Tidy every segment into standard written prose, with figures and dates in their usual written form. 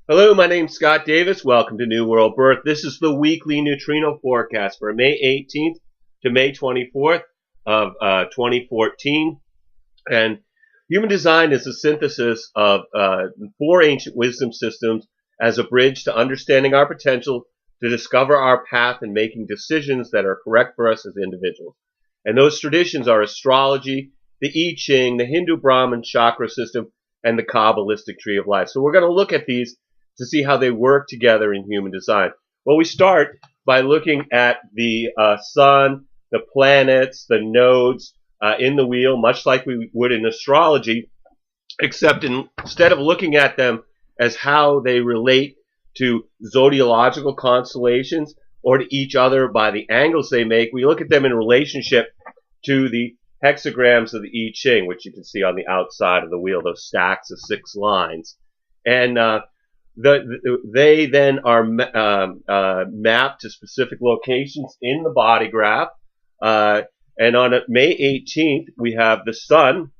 Hello, my name's Scott Davis. Welcome to New World Birth. This is the weekly neutrino forecast for May 18th to May 24th of 2014. And human design is a synthesis of four ancient wisdom systems as a bridge to understanding our potential, to discover our path and making decisions that are correct for us as individuals. And those traditions are astrology, the I Ching, the Hindu Brahmin chakra system, and the Kabbalistic tree of life. So we're going to look at these to see how they work together in human design. Well, we start by looking at the sun, the planets, the nodes in the wheel, much like we would in astrology, except instead of looking at them as how they relate to zodiological constellations or to each other by the angles they make, we look at them in relationship to the hexagrams of the I Ching, which you can see on the outside of the wheel, those stacks of 6 lines. And they then are mapped to specific locations in the body graph. And on May 18th, we have the sun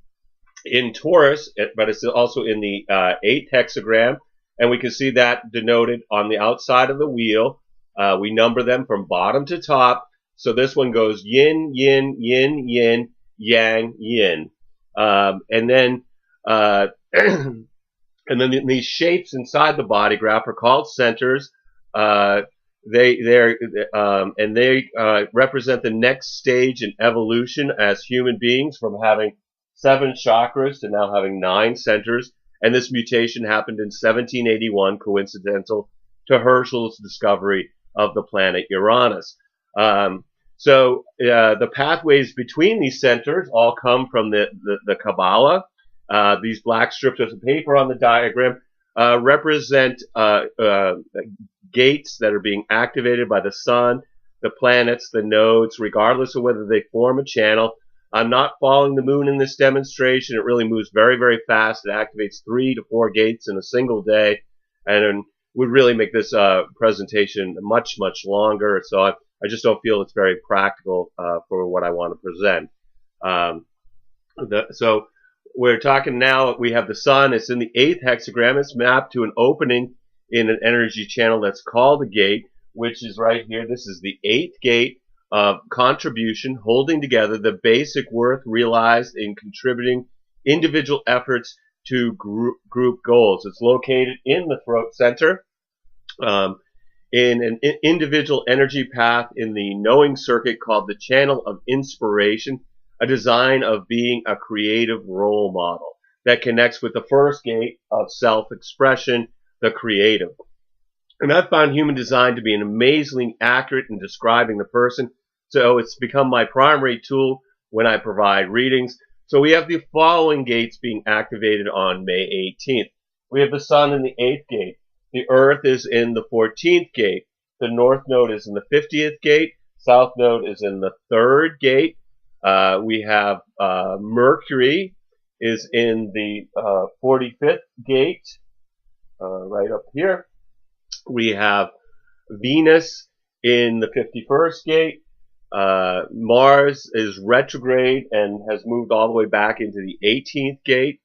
in Taurus, but it's also in the 8th hexagram. And we can see that denoted on the outside of the wheel. We number them from bottom to top. So this one goes yin, yin, yin, yin, yang, yin. And then these shapes inside the body graph are called centers. They represent the next stage in evolution as human beings, from having 7 chakras to now having 9 centers. And this mutation happened in 1781, coincidental to Herschel's discovery of the planet Uranus. So the pathways between these centers all come from the Kabbalah. These black strips of paper on the diagram represent gates that are being activated by the sun, the planets, the nodes, regardless of whether they form a channel. I'm not following the moon in this demonstration. It really moves very, very fast. It activates 3 to 4 gates in a single day, and would really make this presentation much, much longer. So I just don't feel it's very practical for what I want to present. So we're talking now, we have the sun. It's in the 8th hexagram. It's mapped to an opening in an energy channel that's called a gate, which is right here. This is the 8th gate of contribution, holding together the basic worth realized in contributing individual efforts to group goals. It's located in the throat center, in an individual energy path in the knowing circuit called the channel of inspiration, a design of being a creative role model that connects with the first gate of self-expression, the creative. And I've found human design to be an amazingly accurate in describing the person, so it's become my primary tool when I provide readings. So we have the following gates being activated on May 18th. We have the sun in the 8th gate. The earth is in the 14th gate. The north node is in the 50th gate. South node is in the 3rd gate. We have Mercury is in the 45th gate, right up here. We have Venus in the 51st gate. Mars is retrograde and has moved all the way back into the 18th gate.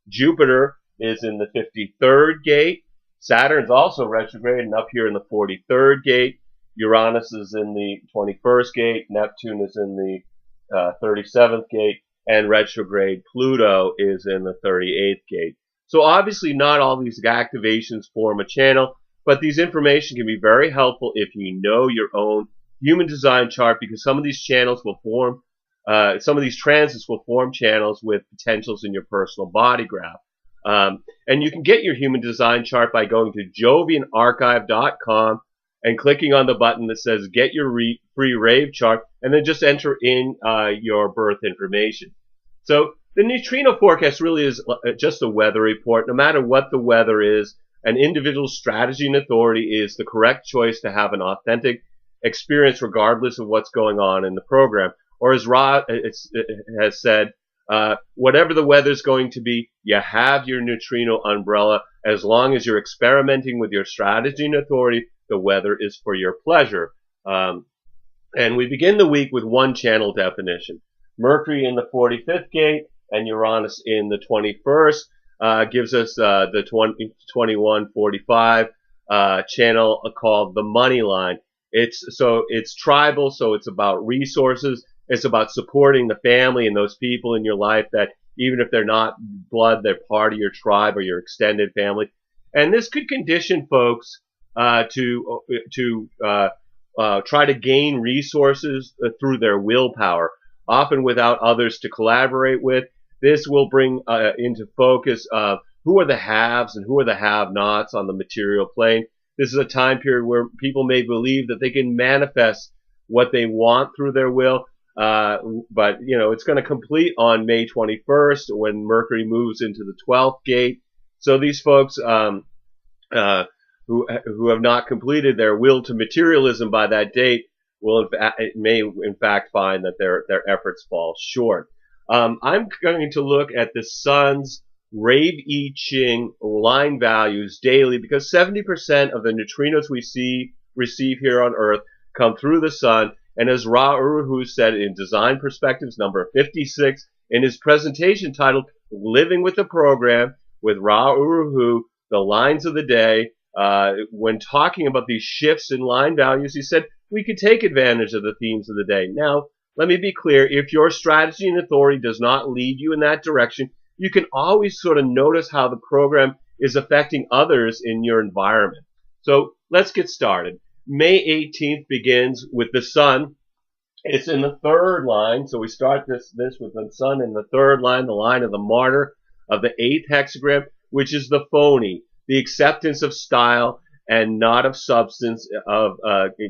Jupiter is in the 53rd gate. Saturn's also retrograde and up here in the 43rd gate. Uranus is in the 21st gate. Neptune is in the 37th gate, and retrograde Pluto is in the 38th gate. So obviously not all these activations form a channel, but these information can be very helpful if you know your own human design chart, because some of these channels will form, some of these transits will form channels with potentials in your personal body graph. And you can get your human design chart by going to jovianarchive.com and clicking on the button that says get your free rave chart, and then just enter in your birth information. So the neutrino forecast really is just a weather report. No matter what the weather is, an individual's strategy and authority is the correct choice to have an authentic experience regardless of what's going on in the program. Or as Ra has said, whatever the weather's going to be, you have your neutrino umbrella. As long as you're experimenting with your strategy and authority, the weather is for your pleasure. And we begin the week with one channel definition. Mercury in the 45th gate and Uranus in the 21st. gives us the 2145 channel called the money line. It's tribal, so it's about resources. It's about supporting the family and those people in your life that even if they're not blood, they're part of your tribe or your extended family. And this could condition folks to try to gain resources through their willpower, often without others to collaborate with. This will bring into focus who are the haves and who are the have-nots on the material plane. This is a time period where people may believe that they can manifest what they want through their will, but it's going to complete on May 21st when Mercury moves into the 12th gate. So these folks who have not completed their will to materialism by that date may in fact find that their efforts fall short. I'm going to look at the sun's Rave I Ching line values daily because 70% of the neutrinos we receive here on Earth come through the sun. And as Ra Uru Hu said in Design Perspectives number 56 in his presentation titled Living with the Program with Ra Uru Hu, the lines of the day, when talking about these shifts in line values, he said we could take advantage of the themes of the day. Now, let me be clear, if your strategy and authority does not lead you in that direction, you can always sort of notice how the program is affecting others in your environment. So let's get started. May 18th begins with the sun. It's in the third line, so we start this with the sun in the third line, the line of the martyr of the 8th hexagram, which is the phony, the acceptance of style and not of substance of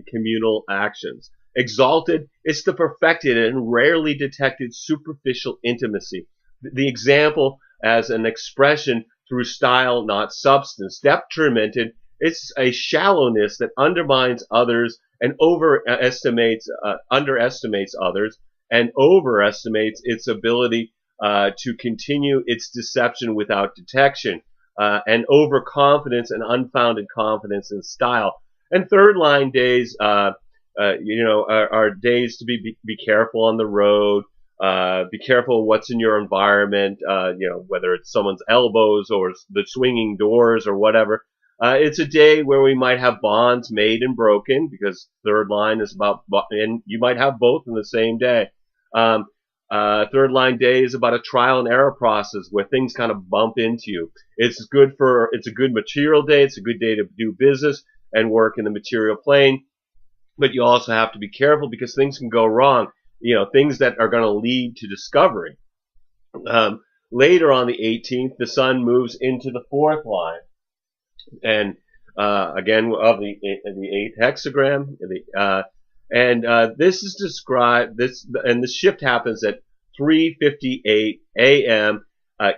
communal actions. Exalted, it's the perfected and rarely detected superficial intimacy. The example as an expression through style, not substance. Detrimented, it's a shallowness that undermines others and underestimates others and overestimates its ability to continue its deception without detection. And overconfidence and unfounded confidence in style. And third line days, are days to be careful on the road. Be careful what's in your environment. Whether it's someone's elbows or the swinging doors or whatever. It's a day where we might have bonds made and broken because third line is about, and you might have both in the same day. Third line day is about a trial and error process where things kind of bump into you. It's a good material day. It's a good day to do business and work in the material plane. But you also have to be careful because things can go wrong. Things that are going to lead to discovery. Later on the 18th, the sun moves into the fourth line. And, again, of the 8th hexagram, this is described, and the shift happens at 3:58 a.m.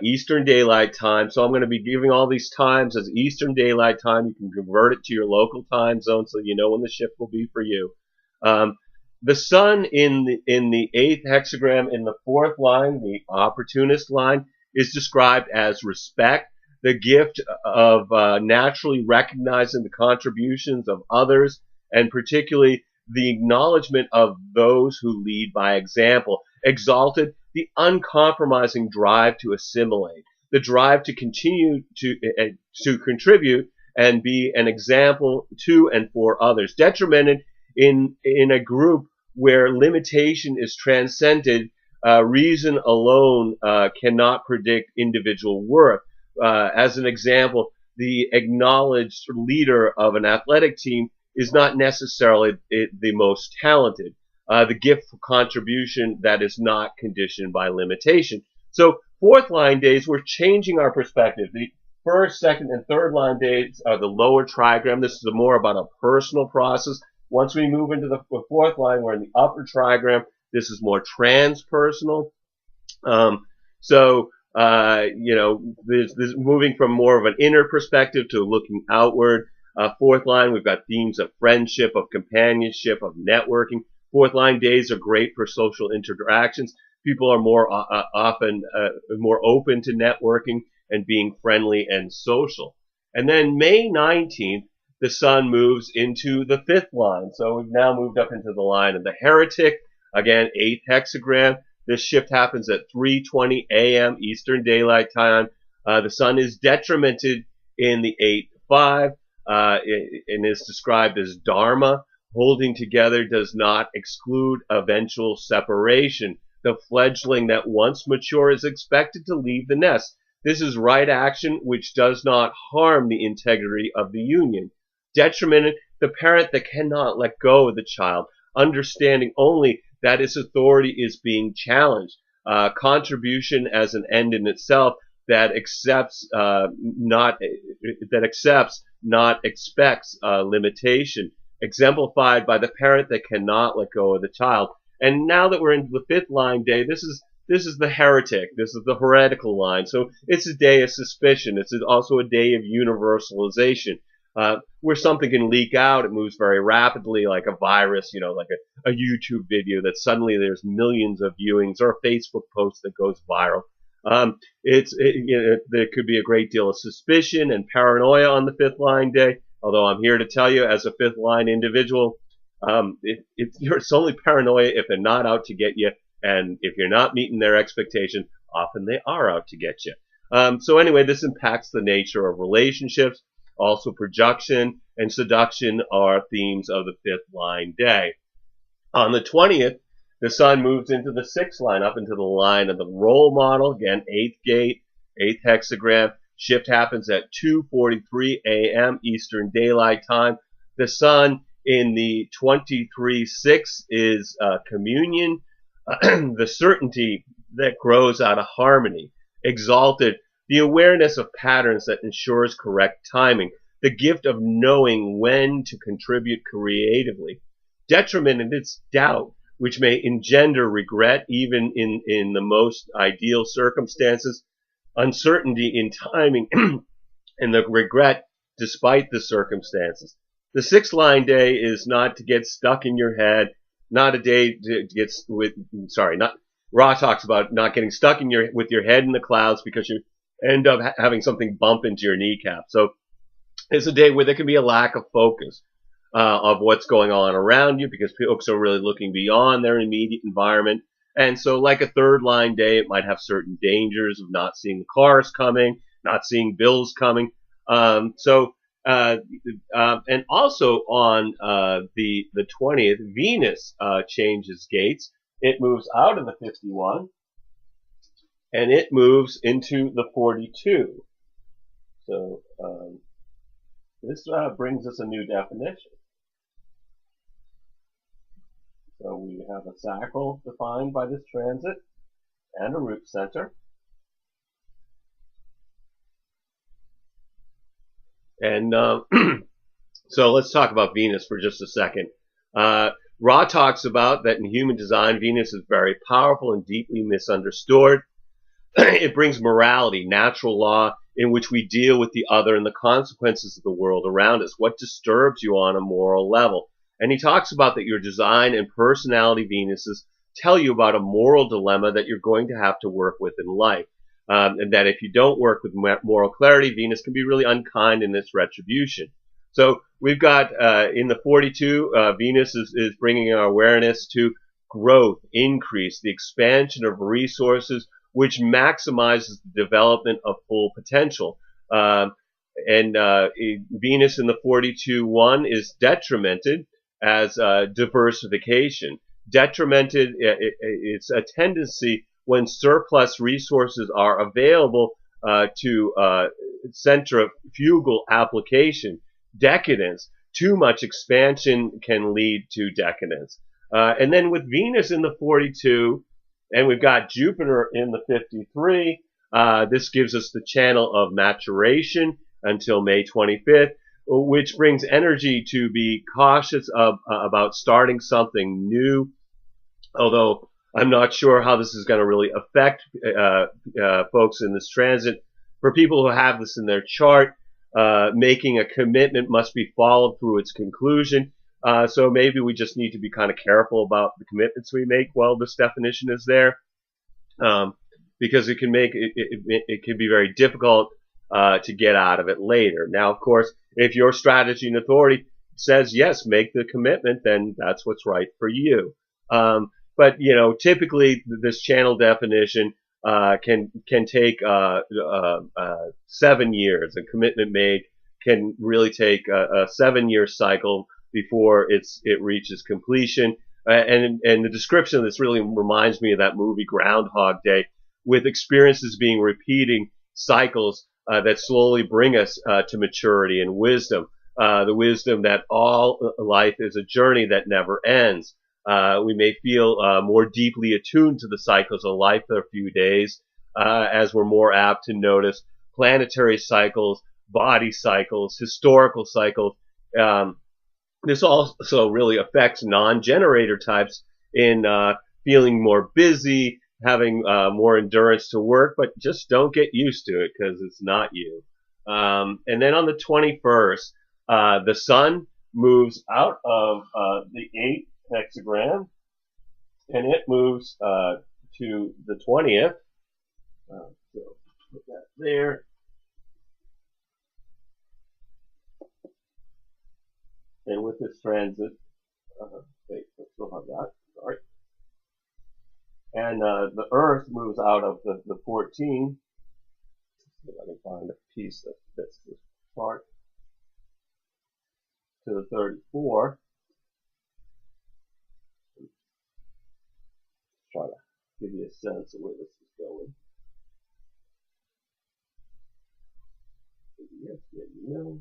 Eastern Daylight Time. So I'm going to be giving all these times as Eastern Daylight Time. You can convert it to your local time zone so you know when the shift will be for you. The sun in the 8th hexagram in the fourth line, the opportunist line, is described as respect, the gift of naturally recognizing the contributions of others, and particularly the acknowledgement of those who lead by example. Exalted, the uncompromising drive to assimilate, the drive to continue to contribute and be an example to and for others. Detrimented, in a group where limitation is transcended, reason alone cannot predict individual worth. As an example, the acknowledged leader of an athletic team is not necessarily the most talented. The gift for contribution that is not conditioned by limitation. So fourth line days, we're changing our perspective. The first, second, and third line days are the lower trigram. This is more about a personal process. Once we move into the fourth line, we're in the upper trigram. This is more transpersonal. This moving from more of an inner perspective to looking outward. Fourth line, we've got themes of friendship, of companionship, of networking. Fourth line days are great for social interactions. People are more often more open to networking and being friendly and social. And then May 19th, the sun moves into the fifth line. So we've now moved up into the line of the heretic. Again, 8th hexagram. This shift happens at 3:20 a.m. Eastern Daylight Time. The sun is detrimented in the 8th 5 and is described as dharma. Holding together does not exclude eventual separation. The fledgling that once mature is expected to leave the nest. This is right action which does not harm the integrity of the union. Detrimented, the parent that cannot let go of the child, understanding only that its authority is being challenged. Contribution as an end in itself that accepts not expects limitation, exemplified by the parent that cannot let go of the child. And now that we're into the 5th line day, this is the heretic, this is the heretical line. So it's a day of suspicion. It's also a day of universalization, where something can leak out. It moves very rapidly, like a virus, like a YouTube video that suddenly there's millions of viewings, or a Facebook post that goes viral. There could be a great deal of suspicion and paranoia on the 5th line day. Although I'm here to tell you, as a 5th line individual, it's only paranoia if they're not out to get you, and if you're not meeting their expectation, often they are out to get you. So anyway, this impacts the nature of relationships. Also, projection and seduction are themes of the 5th line day. On the 20th, the sun moves into the 6th line, up into the line of the role model. Again, 8th gate, 8th hexagram. Shift happens at 2:43 a.m. Eastern Daylight Time. The sun in the 23/6 is communion, the certainty that grows out of harmony. Exalted, the awareness of patterns that ensures correct timing, the gift of knowing when to contribute creatively. Detriment, it's doubt, which may engender regret even in the most ideal circumstances. Uncertainty in timing and the regret despite the circumstances. The 6th line day is not to get stuck in your head, not a day to get Ra talks about not getting stuck with your head in the clouds because you end up having something bump into your kneecap. So it's a day where there can be a lack of focus of what's going on around you, because folks are really looking beyond their immediate environment. And so, like a 3rd line day, it might have certain dangers of not seeing cars coming, not seeing bills coming. And also on the 20th, Venus changes gates. It moves out of the 51, and it moves into the 42. So this brings us a new definition. So we have a sacral defined by this transit and a root center. And so let's talk about Venus for just a second. Ra talks about that in human design, Venus is very powerful and deeply misunderstood. It brings morality, natural law, in which we deal with the other and the consequences of the world around us, what disturbs you on a moral level. And he talks about that your design and personality Venuses tell you about a moral dilemma that you're going to have to work with in life. And that if you don't work with moral clarity, Venus can be really unkind in its retribution. So we've got in the 42, Venus is bringing our awareness to growth, increase, the expansion of resources, which maximizes the development of full potential. Venus in the 42-1 is detrimented as diversification. Detrimented, it's a tendency when surplus resources are available to centrifugal application. Decadence, too much expansion can lead to decadence. And then with Venus in the 42, and we've got Jupiter in the 53, this gives us the channel of maturation until May 25th, which brings energy to be cautious about starting something new. Although I'm not sure how this is going to really affect folks in this transit. For people who have this in their chart, making a commitment must be followed through its conclusion. So maybe we just need to be kind of careful about the commitments we make while this definition is there, because it can be very difficult to get out of it later. Now, of course, if your strategy and authority says yes, make the commitment, then that's what's right for you. But typically this channel definition can take 7 years. A commitment made can really take a 7-year cycle before it reaches completion. And the description of this really reminds me of that movie Groundhog Day, with experiences being repeating cycles that slowly bring us to maturity and wisdom. The wisdom that all life is a journey that never ends. We may feel more deeply attuned to the cycles of life for a few days, as we're more apt to notice planetary cycles, body cycles, historical cycles. This also really affects non-generator types in feeling more busy, having more endurance to work, but just don't get used to it because it's not you. And then on the 21st, the sun moves out of the 8th hexagram, and it moves to the 20th. So put that there. And with this transit, wait, I still have that, sorry. And the Earth moves out of the 14. If I can find a piece that fits this part, to the 34. Try to give you a sense of where this is going. Yes, you know.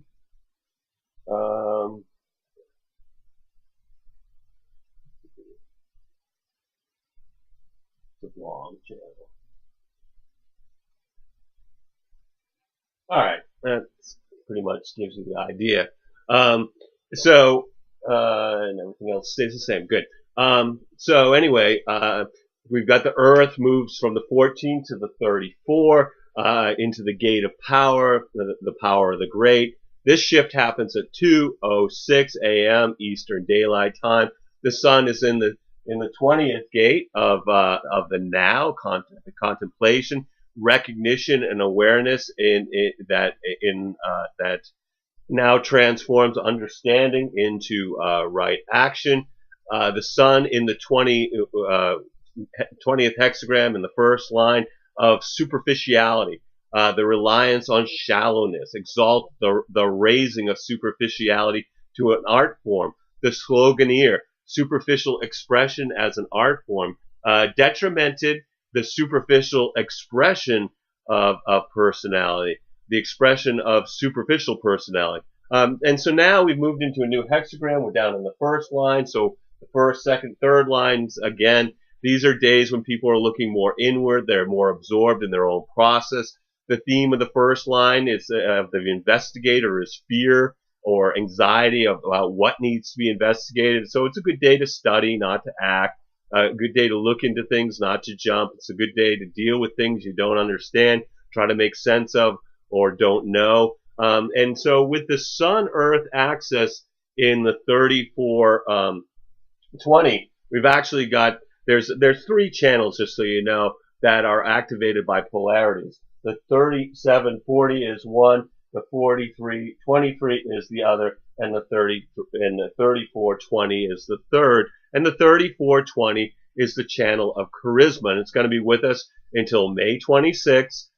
It's a long channel. All right, that pretty much gives you the idea. And everything else stays the same. Good. So anyway, we've got the Earth moves from the 14 to the 34 into the gate of power, the power of the great. This shift happens at 2:06 a.m. Eastern Daylight Time. The sun is in the 20th gate of the now, the contemplation, recognition, and awareness that now transforms understanding into right action. The sun in the 20th hexagram in the first line of superficiality, the reliance on shallowness, exalt the raising of superficiality to an art form. The sloganeer, superficial expression as an art form, detrimented the superficial expression of personality, the expression of superficial personality. And so now we've moved into a new hexagram. We're down in the first line. So the first, second, third lines, again, these are days when people are looking more inward. They're more absorbed in their own process. The theme of the first line is of the investigator is fear or anxiety about what needs to be investigated. So it's a good day to study, not to act. A good day to look into things, not to jump. It's a good day to deal with things you don't understand, try to make sense of, or don't know. And so with the Sun-Earth axis in the 34-20, we've actually got, there's 3 channels, just so you know, that are activated by polarities. The 37-40 is one, the 43-23 is the other, and the 34-20 is the third. And the 34-20 is the channel of charisma, and it's going to be with us until May 26th.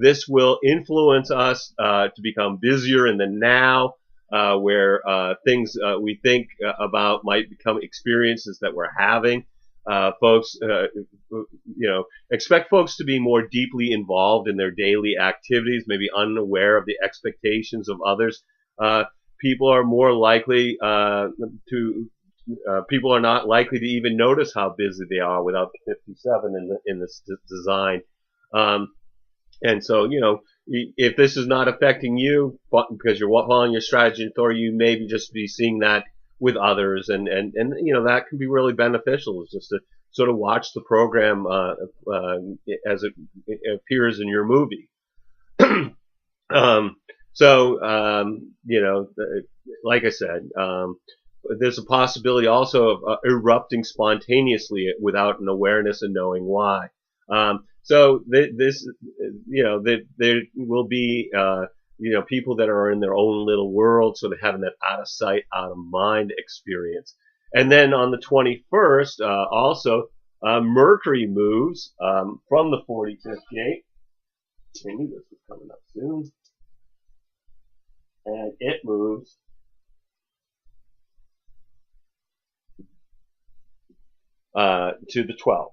This will influence us to become busier in the now, where things we think about might become experiences that we're having. Folks, expect folks to be more deeply involved in their daily activities, maybe unaware of the expectations of others. People are more likely people are not likely to even notice how busy they are without the 57 in this design. And so, if this is not affecting you because you're following your strategy and authority, you maybe just be seeing that with others, and that can be really beneficial. Is just to sort of watch the program as it appears in your movie. Like I said, there's a possibility also of erupting spontaneously without an awareness and knowing why. So there will be people that are in their own little world, sort of having that out of sight, out of mind experience. And then on the 21st, also Mercury moves from the 45th gate. I knew this was coming up soon. And it moves to the 12th.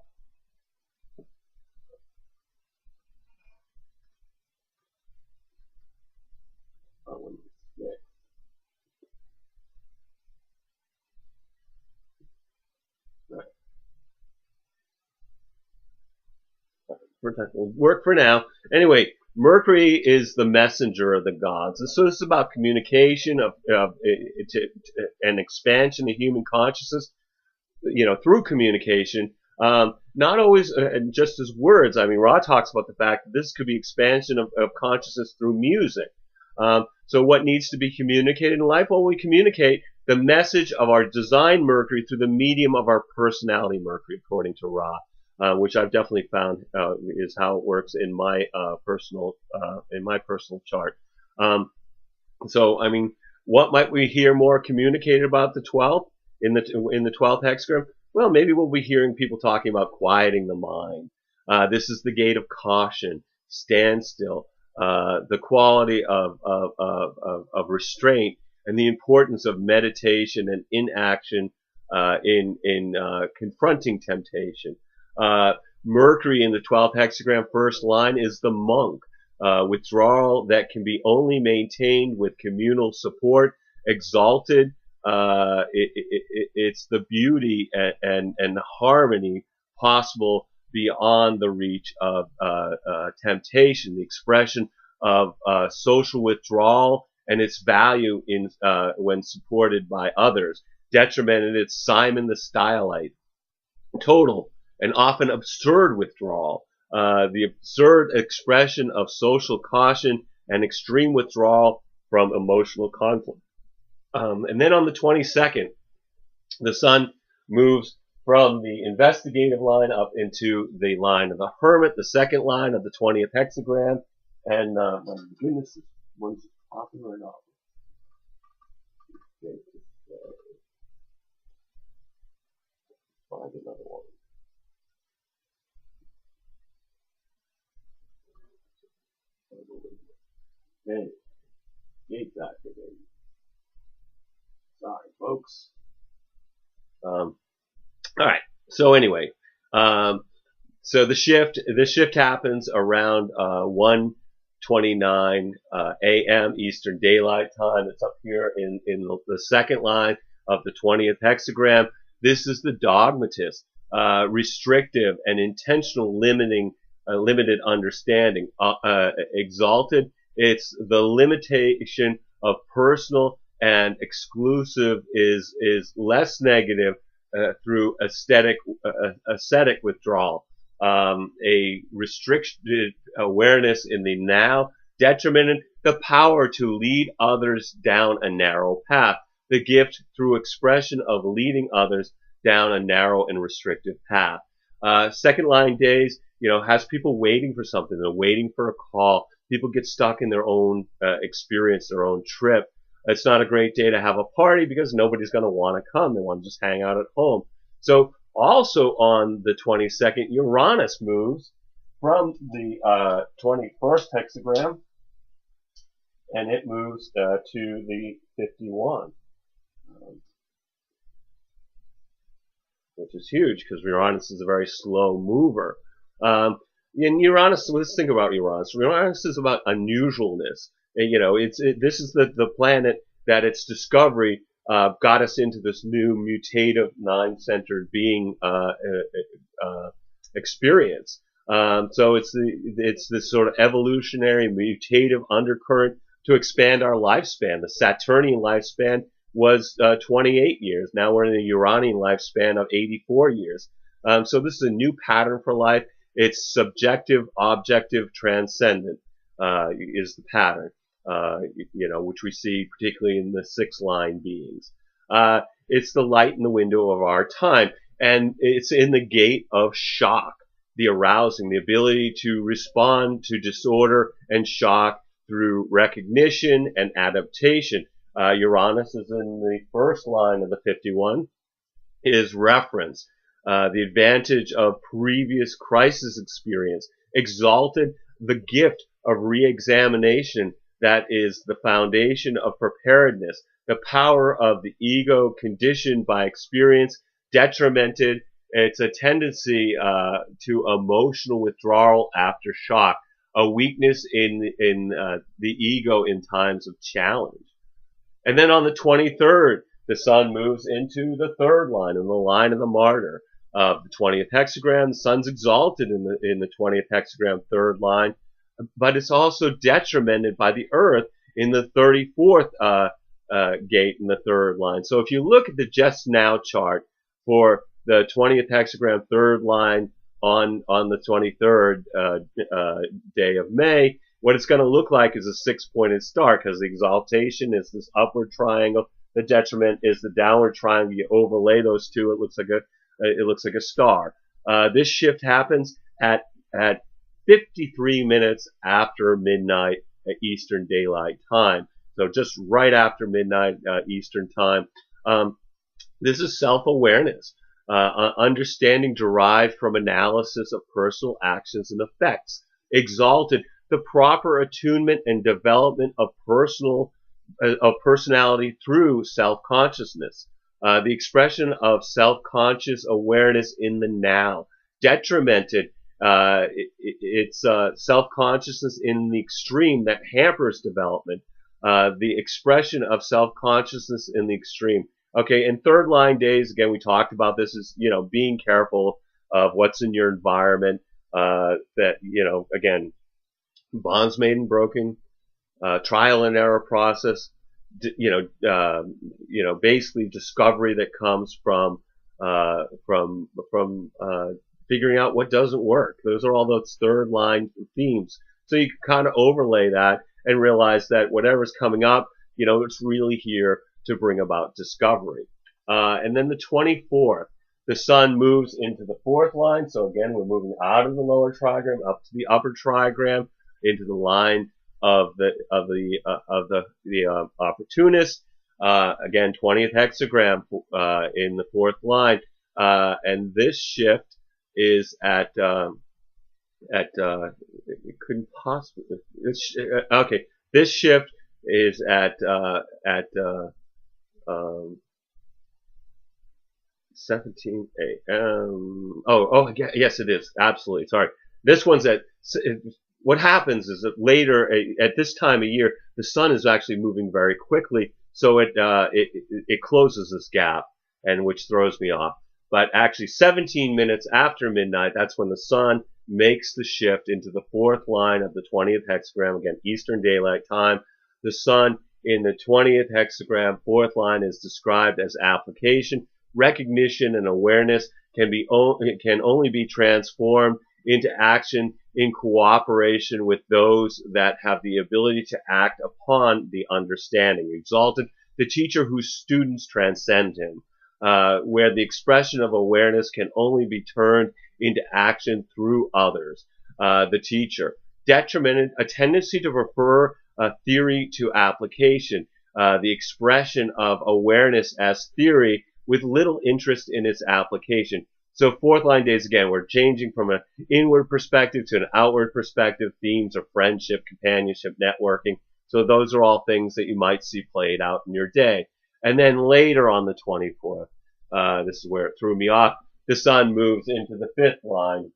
Will work for now. Anyway, Mercury is the messenger of the gods. So this is about communication and expansion of human consciousness, through communication. Not always just as words. I mean, Ra talks about the fact that this could be expansion of consciousness through music. So what needs to be communicated in life? Well, we communicate the message of our design Mercury through the medium of our personality Mercury, according to Ra. Which I've definitely found is how it works in my personal chart. So, I mean, what might we hear more communicated about the 12th in the 12th hexagram? Well, maybe we'll be hearing people talking about quieting the mind. This is the gate of caution, standstill, the quality of restraint, and the importance of meditation and inaction in confronting temptation. Mercury in the 12th hexagram first line is the monk. Withdrawal that can be only maintained with communal support, exalted. It's the beauty and the harmony possible beyond the reach of temptation, the expression of social withdrawal and its value in when supported by others. Detrimented, it's Simon the Stylite. Total and often absurd withdrawal, the absurd expression of social caution and extreme withdrawal from emotional conflict. And then on the 22nd, the sun moves from the investigative line up into the line of the hermit, the second line of the 20th hexagram. And my goodness, this one's popular or not? Find another one. Okay. Exactly. Sorry, folks. All right. So anyway, so the shift happens around 1:29 a.m. Eastern Daylight Time. It's up here in the second line of the 20th hexagram. This is the dogmatist, restrictive and intentional limited understanding. Exalted, it's the limitation of personal and exclusive is less negative through ascetic withdrawal. A restricted awareness in the now, detrimented the power to lead others down a narrow path. The gift through expression of leading others down a narrow and restrictive path. Second line days, has people waiting for something. They're waiting for a call. People get stuck in their own experience, their own trip. It's not a great day to have a party because nobody's going to want to come. They want to just hang out at home. So also on the 22nd, Uranus moves from the 21st hexagram, and it moves to the 51. Which is huge because Uranus is a very slow mover. In Uranus, let's think about Uranus. Uranus is about unusualness. This is the planet that its discovery got us into this new mutative, nine-centered being experience. So it's this sort of evolutionary, mutative undercurrent to expand our lifespan. The Saturnian lifespan was 28 years. Now we're in the Uranian lifespan of 84 years. So this is a new pattern for life. It's subjective, objective, transcendent is the pattern, which we see particularly in the six-line beings. It's the light in the window of our time, and it's in the gate of shock, the arousing, the ability to respond to disorder and shock through recognition and adaptation. Uranus is in the first line of the 51, is reference. the advantage of previous crisis experience, exalted the gift of re-examination that is the foundation of preparedness, the power of the ego conditioned by experience, detrimented. It's a tendency to emotional withdrawal after shock, a weakness in the ego in times of challenge. And then on the 23rd, the sun moves into the third line, in the line of the martyr of the 20th hexagram. The sun's exalted in the 20th hexagram third line, but it's also detrimented by the earth in the 34th gate in the third line. So if you look at the just now chart for the 20th hexagram third line on the 23rd day of May, what it's going to look like is a six-pointed star, because the exaltation is this upward triangle, the detriment is the downward triangle. You overlay those two, it looks like a star. This shift happens at 53 minutes after midnight Eastern Daylight Time. So just right after midnight Eastern Time. This is self-awareness, understanding derived from analysis of personal actions and effects. Exalted, the proper attunement and development of personality through self-consciousness. The expression of self-conscious awareness in the now. Detrimented, it's self-consciousness in the extreme that hampers development. The expression of self-consciousness in the extreme. Okay, in third line days, again, we talked about this, is, being careful of what's in your environment, that, again, bonds made and broken, trial and error process, basically discovery that comes from figuring out what doesn't work. Those are all those third line themes. So you can kind of overlay that and realize that whatever's coming up, it's really here to bring about discovery. And then the 24th, the sun moves into the fourth line. So again, we're moving out of the lower trigram up to the upper trigram into the line of the opportunist. Again, 20th hexagram in the fourth line, and this shift is at it couldn't possibly. Okay, this shift is at 17 a.m. Yes, it is. Absolutely. Sorry. This one's at. What happens is that later, at this time of year, the sun is actually moving very quickly, so it closes this gap, and which throws me off. But actually, 17 minutes after midnight, that's when the sun makes the shift into the fourth line of the 20th hexagram, again, Eastern Daylight Time. The sun in the 20th hexagram, fourth line, is described as application. Recognition and awareness can only be transformed into action in cooperation with those that have the ability to act upon the understanding. Exalted, the teacher whose students transcend him, where the expression of awareness can only be turned into action through others. The teacher. Detrimented, a tendency to prefer theory to application, the expression of awareness as theory with little interest in its application. So fourth line days, again, we're changing from an inward perspective to an outward perspective. Themes of friendship, companionship, networking. So those are all things that you might see played out in your day. And then later on the 24th, this is where it threw me off, the sun moves into the fifth line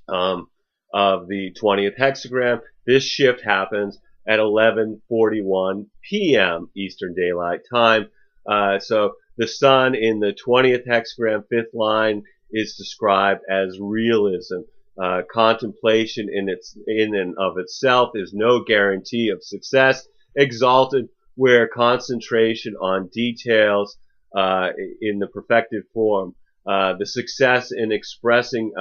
of the 20th hexagram. This shift happens at 11:41 p.m. Eastern Daylight Time. So the sun in the 20th hexagram, fifth line, is described as realism. Contemplation in and of itself is no guarantee of success. Exalted, where concentration on details in the perfected form. The success in expressing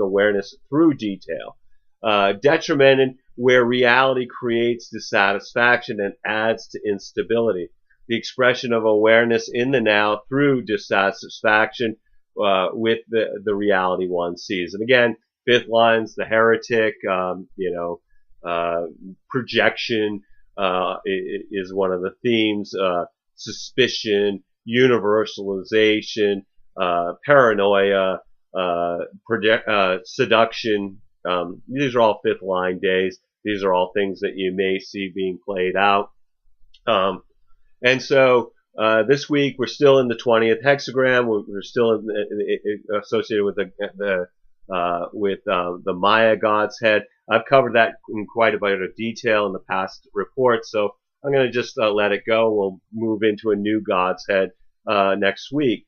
awareness through detail. Detrimented, where reality creates dissatisfaction and adds to instability. The expression of awareness in the now through dissatisfaction with the reality one sees. And again, fifth line's the heretic, projection is one of the themes, suspicion, universalization, paranoia, seduction. These are all fifth line days. These are all things that you may see being played out. And so this week we're still in the 20th hexagram. We're still associated with the Maya God's head. I've covered that in quite a bit of detail in the past reports, so I'm going to just let it go. We'll move into a new God's head next week.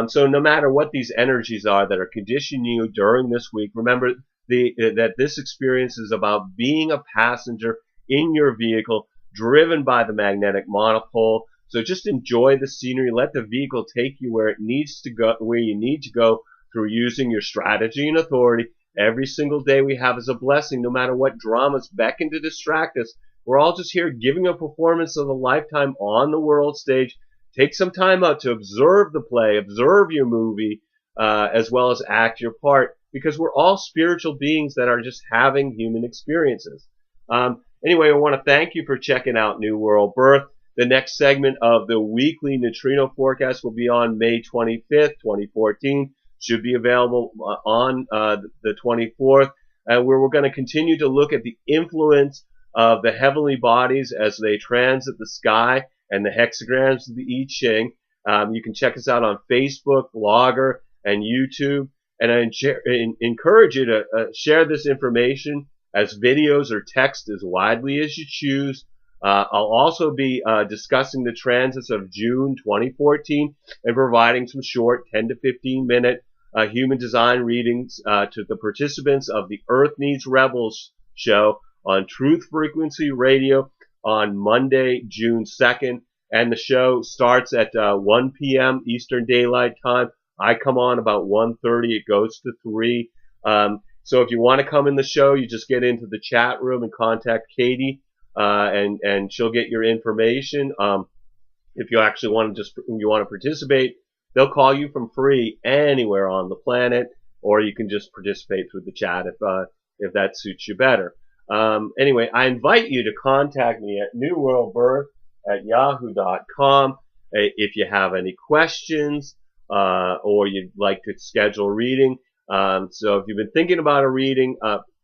So no matter what these energies are that are conditioning you during this week, remember that this experience is about being a passenger in your vehicle, driven by the magnetic monopole. So just enjoy the scenery. Let the vehicle take you where it needs to go, where you need to go, through using your strategy and authority. Every single day we have is a blessing, no matter what dramas beckon to distract us. We're all just here giving a performance of a lifetime on the world stage. Take some time out to observe the play, observe your movie, as well as act your part, because we're all spiritual beings that are just having human experiences. Anyway, I want to thank you for checking out New World Birth. The next segment of the weekly neutrino forecast will be on May 25th, 2014. Should be available on the 24th, where we're going to continue to look at the influence of the heavenly bodies as they transit the sky and the hexagrams of the I Ching. You can check us out on Facebook, Blogger, and YouTube. And I encourage you to share this information as videos or text as widely as you choose. I'll also be discussing the transits of June 2014 and providing some short 10 to 15 minute human design readings to the participants of the Earth Needs Rebels show on Truth Frequency Radio on Monday, June 2nd. And the show starts at 1 p.m. Eastern Daylight Time. I come on about 1:30. It goes to 3. So if you want to come in the show, you just get into the chat room and contact Katie, and she'll get your information. If you actually want to participate, they'll call you from free anywhere on the planet, or you can just participate through the chat if that suits you better. Anyway, I invite you to contact me at newworldbirth@yahoo.com if you have any questions, or you'd like to schedule a reading. So if you've been thinking about a reading,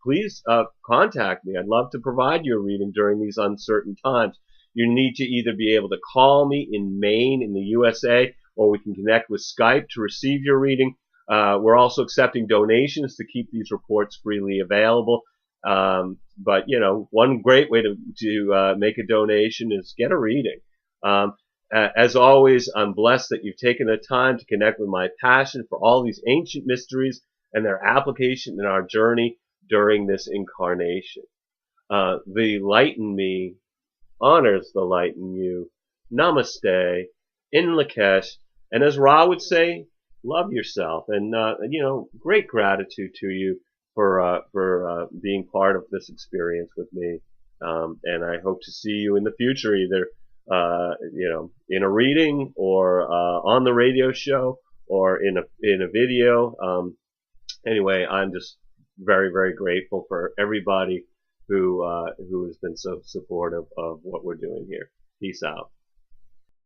please contact me. I'd love to provide you a reading during these uncertain times. You need to either be able to call me in Maine in the USA, or we can connect with Skype to receive your reading. We're also accepting donations to keep these reports freely available. But one great way to make a donation is get a reading. As always, I'm blessed that you've taken the time to connect with my passion for all these ancient mysteries and their application in our journey during this incarnation. The light in me honors the light in you. Namaste, in Lakesh, and as Ra would say, love yourself. And great gratitude to you for being part of this experience with me. And I hope to see you in the future, either in a reading, or on the radio show, or in a video. Anyway, I'm just very, very grateful for everybody who has been so supportive of what we're doing here. Peace out.